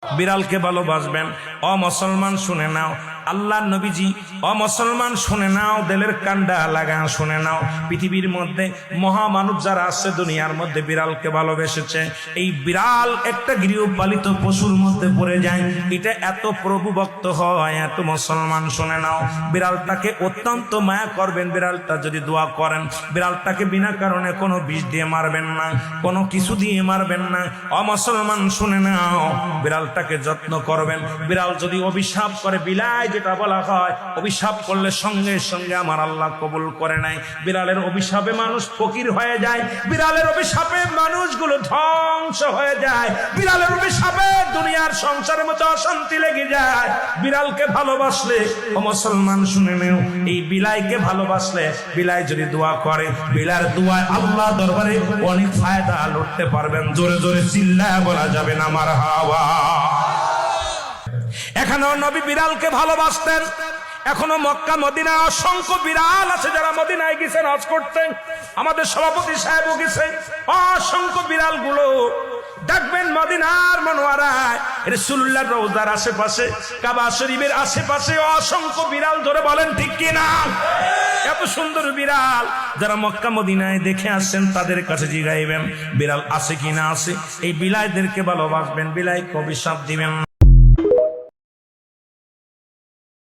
বিড়ালকে ভালোবাসবেন। ও মুসলমান শুনে নাও, আল্লাহ নবীজি, ও মুসলমান শুনে নাও, দিলের কান্ডা লাগান শুনে নাও। পৃথিবীর মধ্যে মহামানব যারা আছে দুনিয়ার মধ্যে বিড়ালকে ভালোবেসেছে। এই বিড়াল একটা গৃহপালিত পশুর মধ্যে পড়ে যায়, এটা এত প্রভুভক্ত হয়, এত মুসলমান শুনে নাও। বিড়ালটাকে অত্যন্ত মায়া করবেন। বিড়ালটা যদি দোয়া করেন, বিড়ালটাকে বিনা কারণে কোনো বিষ দিয়ে মারবেন না, কোনো কিছু দিয়ে মারবেন না। ও মুসলমান শুনে নাও, বিড়ালটাকে যত্ন করবেন। বিড়াল যদি অভিশাপ করে, বিলাই যেটা বলা হয়, অভিশাপ করলে সঙ্গে সঙ্গে আমার আল্লাহ কবুল করে নাই। বিড়ালের অভিশাপে মানুষ ফকির হয়ে যায়, বিড়ালের অভিশাপে মানুষগুলো ধ্বংস হয়ে যায়, বিড়ালের অভিশাপে দুনিয়ার সংসারের মতো অশান্তি লেগে যায়। বিড়ালকে ভালোবাসলে, ও মুসলমান শুনে নেও, এই বিলাইকে ভালোবাসলে, বিলাই যদি দোয়া করে, বিলার দোয়ায় আল্লাহ দরবারে অনেক ফায়দা লুটতে পারবেন। জোরে জোরে চিল্লায় বলা যাবে না মারহাবা। এখানেও নবী বিড়ালকে ভালোবাসতেন। এখনো মক্কা মদিনা অসংখ্য বিড়াল আছে যারা মদিনায় গেছেন হজ করতেন। আমাদের সভাপতি সাহেবও গেছে। অসংখ্য বিড়াল গুলো দেখবেন মদিনার মনোয়ারায়, রাসূলুল্লাহর রওজার আশেপাশে, কাবা শরীফের আশেপাশে অসংখ্য বিড়াল। ধরে বলেন ঠিক কিনা? এত সুন্দর বিড়াল যারা মক্কা মদিনায় দেখে আসছেন তাদের কাছে জিগাইবেন বিড়াল আছে কিনা। আছে। এই বিলাইদেরকে ভালোবাসবেন, বিলাইকে অভিশাপ দিবেন।